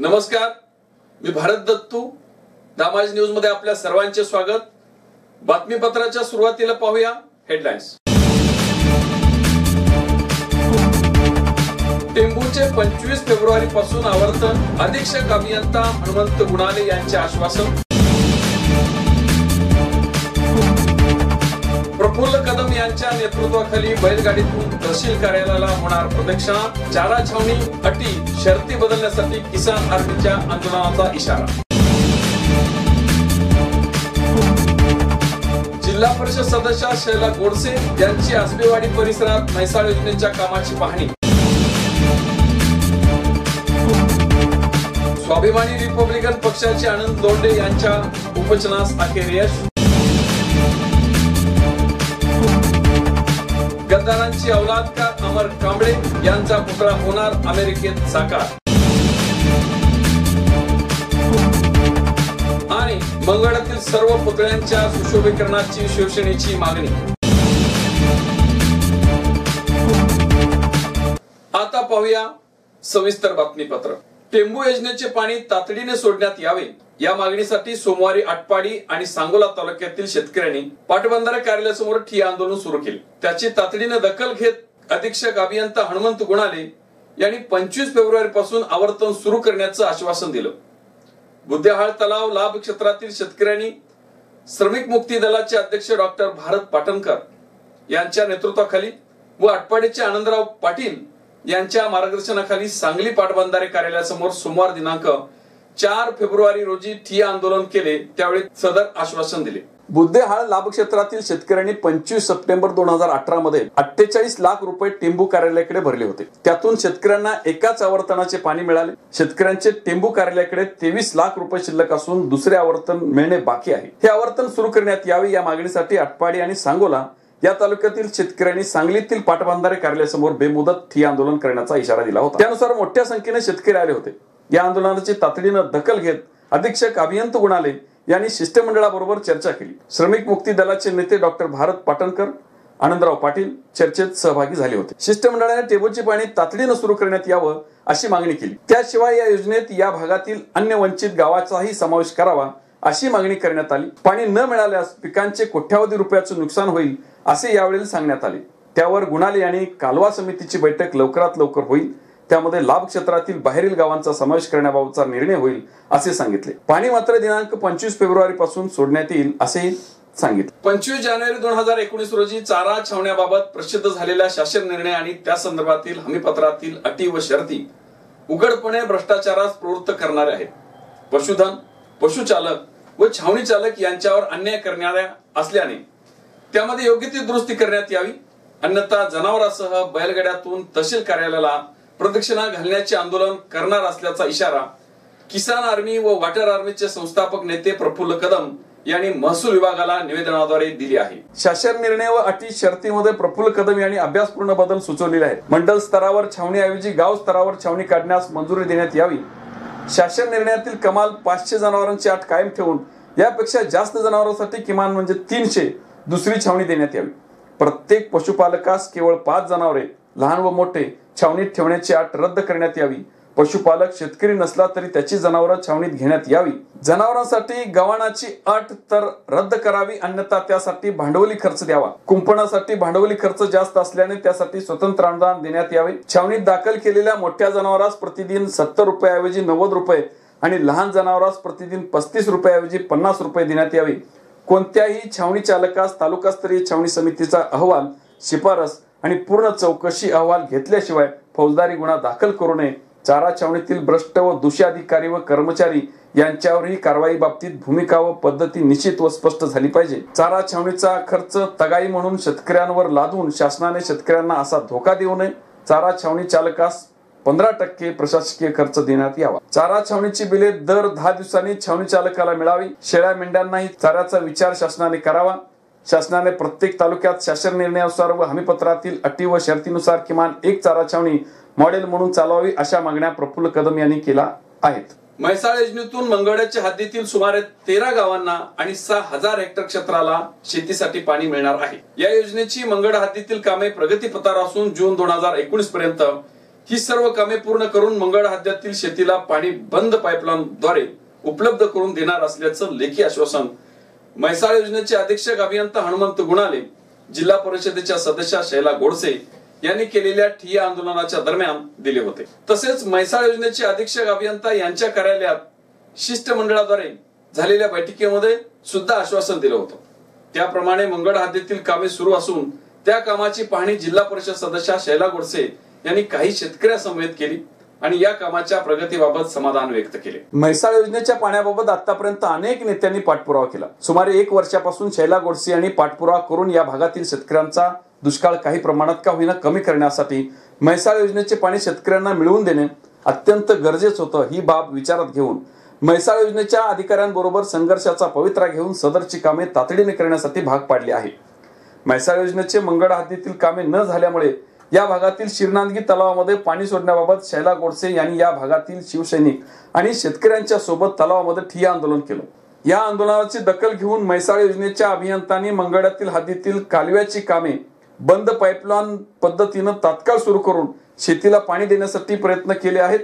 नमस्कार, मी भारत दत्तू. दामाज न्यूज मध्ये आपल्या सर्वांचे स्वागत. बातमीपत्राच्या सुरुवातीला पाहूया हेडलाईन्स. टेंबूचे 25 फेब्रुवारी पासून आवर्तन. अधीक्षक अभियंता हनुमंत गुणाले यांचे आश्वासन. प्रफुल्ल कदम यांच्या नेतृत्वाखाली बैलगाडीतून तहसील कार्यालयाला होणार प्रदक्षिणा. चारा छावणी अटी शर्ती बदलण्यासाठी किसान आर्मीच्या आंदोलनाचा इशारा. जिल्हा परिषद सदस्य शैला गोडसे यांची आसबेवाडी परिसरात म्हैसाळ योजनेच्या कामाची पाहणी. स्वाभिमानी रिपब्लिकन पक्षाचे आनंद लोंढे यांच्या उपचनास अखेर यश. गद्दारांची औलादकार अमर कांबळे यांचा पुतळा होणार अमेरिकेत साकार. आणि मंगळातील सर्व पुतळ्यांच्या सुशोभीकरणाची शिवसेनेची मागणी. आता पाहूया सविस्तर बातमीपत्र. टेंबू योजनेचे पाणी तातडीने सोडण्यात यावे या मागणीसाठी सोमवारी आटपाडी आणि सांगोला तालुक्यातील शेतकऱ्यांनी पाटबंधारे कार्यालयासमोर ठिय्या आंदोलन सुरू केले. त्याची तातडीने दखल घेत अधीक्षक अभियंता हनुमंत गुणाले यांनी 25 फेब्रुवारी पासून आवर्तन सुरू करण्याचं आश्वासन दिलं. बुद्धेहाळ तलाव लाभ क्षेत्रातील शेतकऱ्यांनी श्रमिक मुक्ती दलाचे अध्यक्ष डॉक्टर भारत पाटणकर यांच्या नेतृत्वाखाली व आटपाडीचे आनंदराव पाटील यांच्या मार्गदर्शनाखाली सांगली पाटबंधारे कार्यालयासमोर सोमवार दिनांक 4 फेब्रुवारी रोजी ठिय्या आंदोलन केले. त्यावेळी सदर आश्वासन दिले. बुद्धेहाळ लाभ क्षेत्रातील शेतकऱ्यांनी 25 सप्टेंबर 2018 मध्ये 48 लाख रुपये टेंबू कार्यालयाकडे भरले होते. त्यातून शेतकऱ्यांना एकाच आवर्तनाचे पाणी मिळाले. शेतकऱ्यांचे टेंबू कार्यालयाकडे 23 लाख रुपये शिल्लक असून दुसरे आवर्तन मिळणे बाकी आहे. हे आवर्तन सुरू करण्यात यावे या मागणीसाठी आटपाडी आणि सांगोला या तालुक्यातील शेतकऱ्यांनी सांगलीतील पाटबंधारे कार्यालयासमोर बेमुदत ठिय्या आंदोलन करण्याचा इशारा दिला होता. त्यानुसार मोठ्या संख्येने शेतकरी आले होते. या आंदोलनाची तातडीने दखल घेत अधीक्षक अभियंत गुणाले यांनी शिष्टमंडळाबरोबर चर्चा केली. श्रमिक मुक्ती दलाचे नेते डॉक्टर भारत पाटणकर, आनंदराव पाटील चर्चेत सहभागी झाले होते. शिष्टमंडळाने टेंबूचे पाणी तातडीने सुरू करण्यात यावं अशी मागणी केली. त्याशिवाय या योजनेत या भागातील अन्य वंचित गावाचाही समावेश करावा अशी मागणी करण्यात आली. पाणी न मिळाल्यास पिकांचे कोट्यावधी रुपयाचे नुकसान होईल असे यावेळी सांगण्यात आले. त्यावर गुणाले यांनी कालवा समितीची बैठक लवकरात लवकर होईल, त्यामध्ये लाभ क्षेत्रातील बाहेरील गावांचा समावेश करण्याबाबतचा निर्णय होईल असे सांगितले. पाणी मात्र दिनांक 25 फेब्रुवारी पासून सोडण्यात येईल असे सांगितले. 25 जानेवारी 2019 रोजी चारा छावण्याबाबत प्रसिद्ध झालेल्या शासन निर्णय आणि त्या संदर्भातील हमीपत्रातील अटी व शर्ती उघडपणे भ्रष्टाचारास प्रवृत्त करणारे आहेत. पशुधन, पशुचालक व छावणी चालक यांच्यावर अन्याय करणाऱ्या असल्याने त्यामध्ये योग्य ती दुरुस्ती करण्यात यावी. अन्यथा जनावरांसह बैलगाड्यातून तहसील कार्यालयाला प्रदक्षिणा घालण्याचे आंदोलन करणार असल्याचा इशारा किसान आर्मी व वॉटर आर्मीचे संस्थापक नेते प्रफुल्ल कदम यांनी महसूल विभागाला निवेदनाद्वारे दिली आहे. शासन निर्णय व अटी शर्तीमध्ये प्रफुल्ल कदम यांनी अभ्यासपूर्ण बदल सुचवलेले आहेत. मंडल स्तरावर छावणीऐवजी गाव स्तरावर छावणी काढण्यास मंजुरी देण्यात यावी. शासन निर्णयातील कमाल 500 जनावरांची अट कायम ठेवून यापेक्षा जास्त जनावरांसाठी किमान म्हणजे 300 दुसरी छावणी देण्यात यावी. प्रत्येक पशुपालकास केवळ 5 जनावरे लहान व मोठे छावणीत ठेवण्याची अट रद्द करण्यात यावी. पशुपालक शेतकरी नसला तरी त्याची जनावरं छावणीत घेण्यात यावी. जनावरांसाठी गव्हाणाची अट तर रद्द करावी, अन्यथा त्यासाठी भांडवली खर्च द्यावा. कुंपणासाठी भांडवली खर्च जास्त असल्याने त्यासाठी स्वतंत्र अनुदान देण्यात यावे. छावणीत दाखल केलेल्या मोठ्या जनावरास प्रतिदिन 70 रुपयाऐवजी 90 रुपये आणि लहान जनावरास प्रतिदिन 35 रुपयाऐवजी 50 रुपये देण्यात यावे. कोणत्याही छावणी चालकास तालुकास्तरीय छावणी समितीचा अहवाल, शिफारस आणि पूर्ण चौकशी अहवाल घेतल्याशिवाय फौजदारी गुन्हा दाखल करू नये. चारा छावणीतील भ्रष्ट व दोषी अधिकारी व कर्मचारी यांच्यावरही कारवाई बाबतीत भूमिका व पद्धती निश्चित व स्पष्ट झाली पाहिजे. चारा छावणीचा खर्च तगाई म्हणून शेतकऱ्यांवर लादून शासनाने शेतकऱ्यांना असा धोका देऊ नये. चारा छावणी चालकास 15% प्रशासकीय खर्च देण्यात यावा. चारा छावणीची बिले दर 10 दिवसांनी छावणी चालकाला मिळावी. शेळ्या मेंढ्यांनाही चाऱ्याचा विचार शासनाने करावा. शासनाने प्रत्येक तालुक्यात शासन निर्णयानुसार व हमीपत्रातील अटी व शर्तीनुसार किमान एक चारा छावणी मॉडेल म्हणून चालवावी अशा मागण्या प्रफुल्ल कदम यांनी केल्या आहेत. म्हैसाळ योजनेतून मंगळाच्या हद्दीतील सुमारे 13 गावांना आणि 6000 हेक्टर क्षेत्राला शेतीसाठी पाणी मिळणार आहे. या योजनेची मंगळ हद्दीतील कामे प्रगतीपथावर असून जून 2019 पर्यंत ही सर्व कामे पूर्ण करून मंगळ हद्दीतील शेतीला पाणी बंद पाईपलाईनद्वारे उपलब्ध करून देणार असल्याचं लेखी आश्वासन म्हैसाळ योजनेचे अधीक्षक अभियंता हनुमंत गुणाले, जिल्हा परिषदेच्या सदस्या शैला गोडसे यांनी केलेल्या ठिय्या आंदोलनाच्या दरम्यान दिले होते. तसेच म्हैसाळ योजनेचे अधीक्षक अभियंता यांच्या कार्यालयात शिष्टमंडळाद्वारे झालेल्या बैठकीमध्ये सुद्धा आश्वासन दिलं होतं. त्याप्रमाणे मंगळ हद्दीतील कामे सुरू असून त्या कामाची पाहणी जिल्हा परिषद सदस्या शैला गोडसे यांनी काही शेतकऱ्यांसमवेत केली आणि या कामाच्या प्रगतीबाबत समाधान व्यक्त केले. म्हैसाळ योजनेच्या पाण्याबाबत आतापर्यंत अनेक नेत्यांनी पाठपुरावा केला. सुमारे 1 वर्षापासून शैला गोडसे यांनी पाठपुरावा करून या भागातील शेतकऱ्यांचा दुष्काळ काही प्रमाणात का होईना कमी करण्यासाठी म्हैसाळ योजनेचे पाणी शेतकऱ्यांना मिळवून देणे अत्यंत गरजेचं होतं. ही बाब विचारात घेऊन म्हैसाळ योजनेच्या अधिकाऱ्यांबरोबर संघर्षाचा पवित्रा घेऊन सदरची कामे तातडीने करण्यासाठी भाग पाडले आहे. म्हैसाळ योजनेचे मंगळ हद्दीतील कामे न झाल्यामुळे या भागातील शिरनांदगी तलावामध्ये पाणी सोडण्याबाबत शैला गोडसे यांनी या भागातील शिवसैनिक आणि शेतकऱ्यांच्या सोबत तलावामध्ये ठिय्या आंदोलन केलं. या आंदोलनाची दखल घेऊन म्हैसाळ योजनेच्या अभियंत्यांनी मंगळातील हद्दीतील कालव्याची कामे बंद पाईपलाईन पद्धतीनं तात्काळ सुरू करून शेतीला पाणी देण्यासाठी प्रयत्न केले आहेत.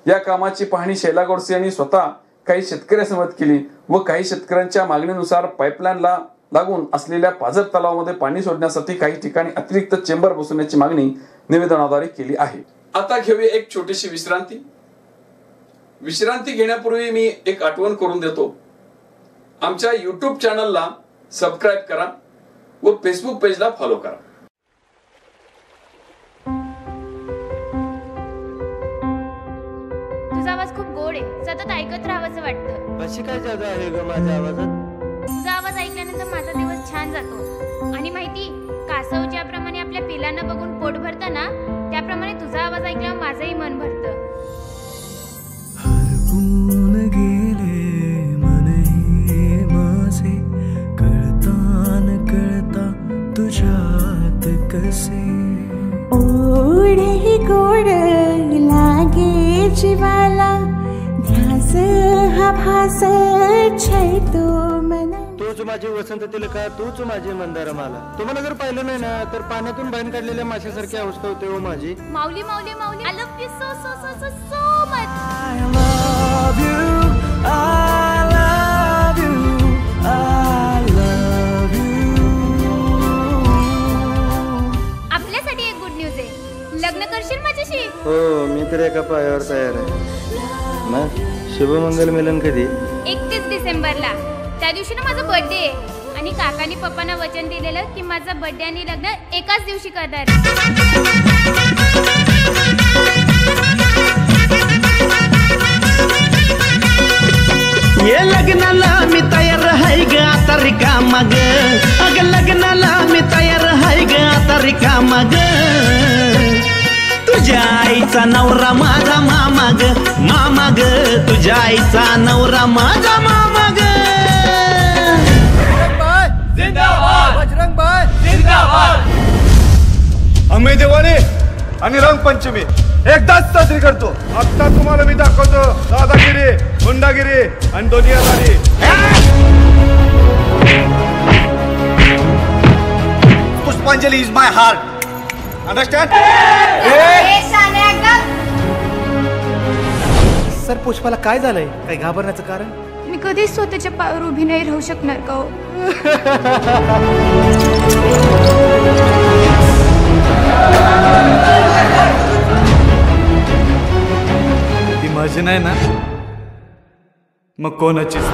या कामाची पाहणी शैला गोडसे यांनी स्वतः काही शेतकऱ्यांसमवेत केली व काही शेतकऱ्यांच्या मागणीनुसार पाईपलाईनला लागून असलेल्या पाझर तलावामध्ये पाणी सोडण्यासाठी काही ठिकाणी अतिरिक्त चेंबर बसवण्याची मागणी निवेदनाद्वारे केली आहे. आता घेऊया एक छोटीशी विश्रांती. विश्रांती घेण्यापूर्वी मी एक आठवण करून देतो. आमच्या YouTube चॅनलला सबस्क्राईब करा व फेसबुक पेजला फॉलो करा. तुझा आवाज खूप गोड आहे, सतत ऐकत राहावंसं वाटतं. अशी काय जादू आहे ग माझ्या आवाजात? तुझा आवाज ऐकल्यानंतर माझा दिवस छान जातो. आणि माहिती, कासव ज्याप्रमाणे आपल्या पिलांना बघून पोट भरतं ना, त्याप्रमाणे तुझा आवाज ऐकल्यावर माझंही मन भरतं. हरपून गेले मनही माझे, कळता न कळता तुझ्यात कसे. ओढे गोड लागे जीवाला, ध्यास हा भास छळतो मना. तूच माझी वसंत तिलका, तूच माझी मंदार माला. तुम्हाला जर पाहिलं नाही ना तर पाण्यातून बाहेर काढलेल्या माशासारखी अवस्था होते हो माझी. माऊली माऊली माऊली, I love you so so so so so much. I love you, I love you, I love you. आपल्यासाठी एक गुड न्यूज आहे. लग्न करशील माझ्याशी? हो, मी तर एका पायावर तयार आहे. मग शुभमंगल मिलन कधी? 31 डिसेंबरला. त्या दिवशी ना माझा बर्थडे आहे आणि काकांनी पप्पांना वचन दिलेलं की माझा बर्थडे आणि लग्न एकाच दिवशी करणार. ये लग्नाला मी तयार आहे ग आता रिकामा ग. अग लग्नाला मी तयार आहे ग आता रिकामा ग. तुझ्या आईचा नवरा माझा मामा ग, मामा ग. तुझ्या आईचा नवरा माझा मामा ग. जिंदाबाद बजरंगबाई जिंदाबाद. आम्ही दिवाळी आणि रंगपंचमी एकदाच साजरी करतो. आता तुम्हाला मी दाखवतो दादागिरी, गुंडागिरी आणि दुनियादारी. Pushpanjali is my heart. Understand? Sir, पुष्पाला काय झालंय? काय घाबरण्याचं कारण? मी कधीच स्वतःच्या पायावर उभी नाही राहू शकणार का हो? ती माझी नाही ना, मग कोणाचीच?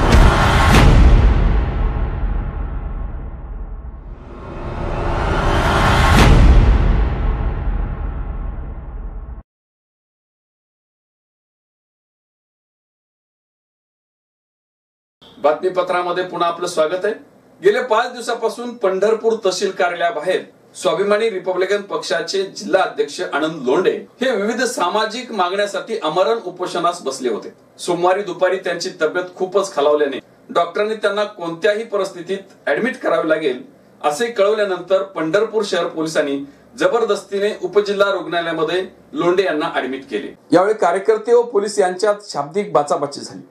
बातमीपत्रामध्ये पुन्हा आपलं स्वागत आहे. गेल्या 5 दिवसापासून पंढरपूर तहसील कार्यालयाबाहेर स्वाभिमानी रिपब्लिकन पक्षाचे जिल्हा अध्यक्ष आनंद लोंढे हे विविध सामाजिक मागण्यासाठी आमरण उपोषणास बसले होते. सोमवारी दुपारी त्यांची तब्येत खूपच खालावल्याने डॉक्टरांनी त्यांना कोणत्याही परिस्थितीत ऍडमिट करावे लागेल असे कळवल्यानंतर पंढरपूर शहर पोलिसांनी जबरदस्तीने उपजिल्हा रुग्णालयामध्ये लोंढे यांना ऍडमिट केले. यावेळी कार्यकर्ते व पोलीस यांच्यात शाब्दिक बाचाबाची झाली.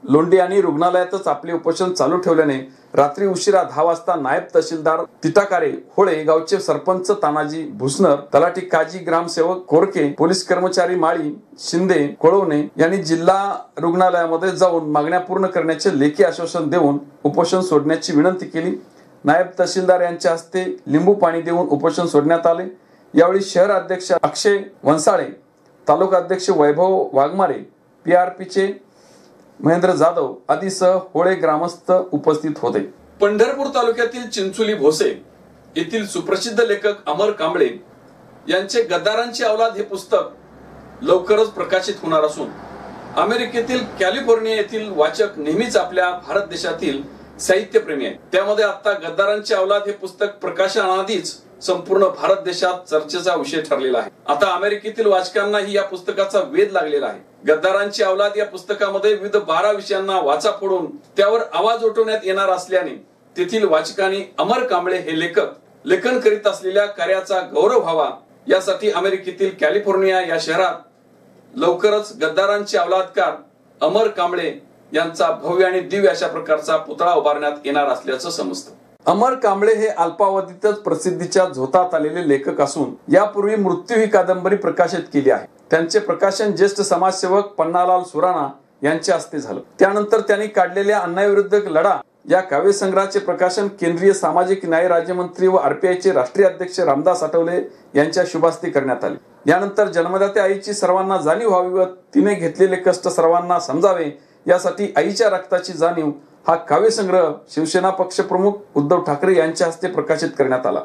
लोंढे यांनी रुग्णालयातच आपले उपोषण चालू ठेवल्याने रात्री उशिरा 10 वाजता नायब तहसीलदार तिटाकारे होळे, गावचे सरपंच तानाजी भुसनर, तलाठी काजी, ग्रामसेवक कोरके, पोलीस कर्मचारी माळी, शिंदे, कोळवणे यांनी जिल्हा रुग्णालयामध्ये जाऊन मागण्या पूर्ण करण्याचे लेखी आश्वासन देऊन उपोषण सोडण्याची विनंती केली. नायब तहसीलदार यांच्या हस्ते लिंबू पाणी देऊन उपोषण सोडण्यात आले. यावेळी शहर अध्यक्ष अक्षय वंसाळे, तालुका अध्यक्ष वैभव वाघमारे, PRPचे महेंद्र जाधव आदीसह होळे ग्रामस्थ उपस्थित होते. पंढरपूर तालुक्यातील चिंचोली भोसे येथील सुप्रसिद्ध लेखक अमर कांबळे यांचे गद्दारांची औलाद हे पुस्तक लवकरच प्रकाशित होणार असून अमेरिकेतील कॅलिफोर्निया येथील वाचक नेहमीच आपल्या भारत देशातील साहित्यप्रेमी आहे. त्यामध्ये आता गद्दारांची औलाद हे पुस्तक प्रकाशनाआधीच संपूर्ण भारत देशात चर्चेचा विषय ठरलेला आहे. आता अमेरिकेतील वाचकांनाही या पुस्तकाचा वेध लागलेला आहे. गद्दारांची औलाद या पुस्तकामध्ये विविध 12 विषयांना वाचा फोडून त्यावर आवाज उठवण्यात येणार असल्याने तेथील वाचकांनी अमर कांबळे हे लेखक लेखन करीत असलेल्या कार्याचा गौरव व्हावा यासाठी अमेरिकेतील कॅलिफोर्निया या शहरात लवकरच गद्दारांचे औलादकार अमर कांबळे यांचा भव्य आणि दिव्य अशा प्रकारचा पुतळा उभारण्यात येणार असल्याचं समजतं. अमर कांबळे हे अल्पावधीतच प्रसिद्धीच्या झोतात आलेले लेखक असून यापूर्वी मृत्यू ही कादंबरी प्रकाशित केली आहे. त्यांचे प्रकाशन ज्येष्ठ समाजसेवक पन्नालाल सुराणा यांच्या हस्ते झालं. त्यानंतर त्यांनी काढलेल्या अन्यायाविरुद्ध लढा या काव्यसंग्रहाचे प्रकाशन केंद्रीय सामाजिक न्याय राज्यमंत्री व RPIचे राष्ट्रीय अध्यक्ष रामदास आठवले यांच्या शुभास्ती करण्यात आले. यानंतर जन्मदात्या आईची सर्वांना जाणीव व्हावी व तिने घेतलेले कष्ट सर्वांना समजावे यासाठी आईच्या रक्ताची जाणीव हा काव्यसंग्रह शिवसेना पक्षप्रमुख उद्धव ठाकरे यांच्या हस्ते प्रकाशित करण्यात आला.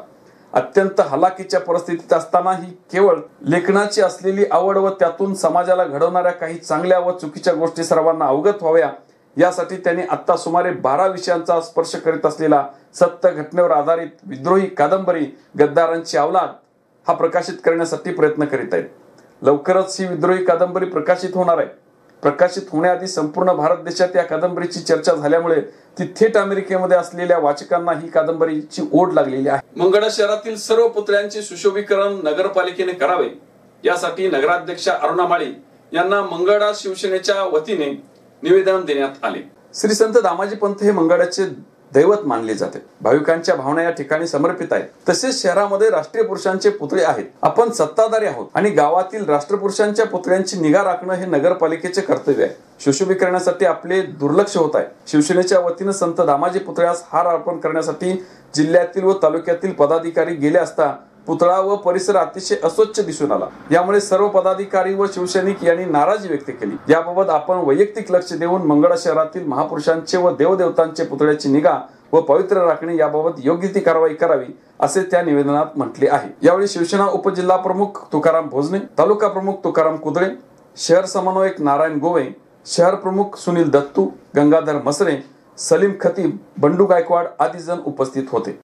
अत्यंत हलाखीच्या परिस्थितीत असतानाही केवळ लेखनाची असलेली आवड व त्यातून समाजाला घडवणाऱ्या काही चांगल्या व चुकीच्या गोष्टी सर्वांना अवगत व्हाव्या यासाठी त्यांनी आता सुमारे 12 विषयांचा स्पर्श करीत असलेला सत्य घटनेवर आधारित विद्रोही कादंबरी गद्दारांची औलाद हा प्रकाशित करण्यासाठी प्रयत्न करीत आहेत. लवकरच ही विद्रोही कादंबरी प्रकाशित होणार आहे. प्रकाशित होण्याआधी संपूर्ण भारत देशात या कादंबरीची चर्चा झाल्यामुळे ती थेट अमेरिकेमध्ये असलेल्या वाचकांना ही कादंबरीची ओढ लागलेली आहे. मंगळा शहरातील सर्व पुतळ्यांचे सुशोभीकरण नगरपालिकेने करावे यासाठी नगराध्यक्षा अरुणा माळी यांना मंगळा शिवसेनेच्या वतीने निवेदन देण्यात आले. श्री संत दामाजी पंत हे मंगळाचे दैवत मानले जाते. भाविकांच्या भावना या ठिकाणी समर्पित आहेत. तसेच शहरामध्ये राष्ट्रीय पुरुषांचे पुतळे आहेत. आपण सत्ताधारी आहोत आणि गावातील राष्ट्रपुरुषांच्या पुतळ्यांची निगा राखणं हे नगरपालिकेचे कर्तव्य आहे. सुशोभीकरणासाठी आपले दुर्लक्ष होत आहे. शिवसेनेच्या वतीनं संत दामाजी पुतळ्यास हार अर्पण करण्यासाठी जिल्ह्यातील व तालुक्यातील पदाधिकारी गेले असता पुतळा व परिसर अतिशय अस्वच्छ दिसून आला. यामुळे सर्व पदाधिकारी व शिवसैनिक यांनी नाराजी व्यक्त केली. याबाबत आपण वैयक्तिक लक्ष देऊन मंगळा शहरातील महापुरुषांचे व देवदेवतांचे पुतळ्याची निगा व पवित्र राखणे याबाबत योग्य ती कारवाई करावी असे त्या निवेदनात म्हटले आहे. यावेळी शिवसेना उपजिल्हा प्रमुख तुकाराम भोजने, तालुका प्रमुख तुकाराम कुदळे, शहर समन्वयक नारायण गोवे, शहर प्रमुख सुनील दत्तू, गंगाधर मसरे, सलीम खतीब, बंडू गायकवाड आदी जण उपस्थित होते.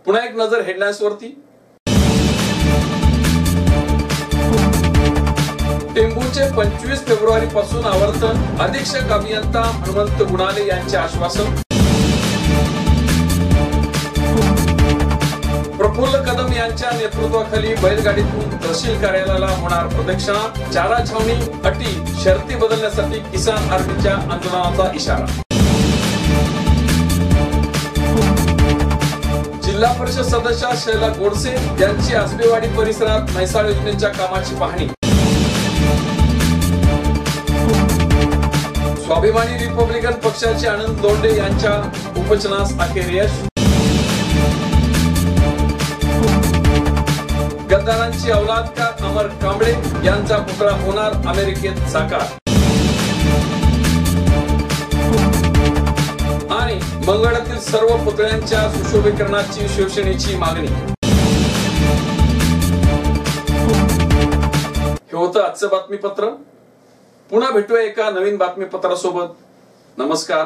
पुन्हा एक नजर हेडलाईन्स वरती. टेंबूचे 25 फेब्रुवारी पासून आवर्तन, अधीक्षक अभियंता हनुमंत गुणाले यांचे आश्वासन. प्रफुल्ल कदम यांच्या नेतृत्वाखाली बैलगाडीतून तहसील कार्यालयाला होणार प्रदक्षिणा. चारा छावणी अटी शर्ती बदलण्यासाठी किसान आर्मीच्या आंदोलनाचा इशारा. जिल्हा परिषद सदस्य शैला गोडसे यांची आसबेवाडी परिसरात म्हैसाळ योजनेच्या कामाची पाहणी. स्वाभिमानी रिपब्लिकन पक्षाचे आनंद लोंढे यांच्या उपोषणास अखेर यश. गद्दारांची औलादकार अमर कांबळे यांचा पुतळा होणार अमेरिकेत साकार. आणि मंगळातील सर्व पुतळ्यांच्या सुशोभीकरणाची शिवसेनेची मागणी. हे होतं आजचं बातमीपत्र. पुन्हा भेटूया एका नवीन बातमीपत्रासोबत. नमस्कार.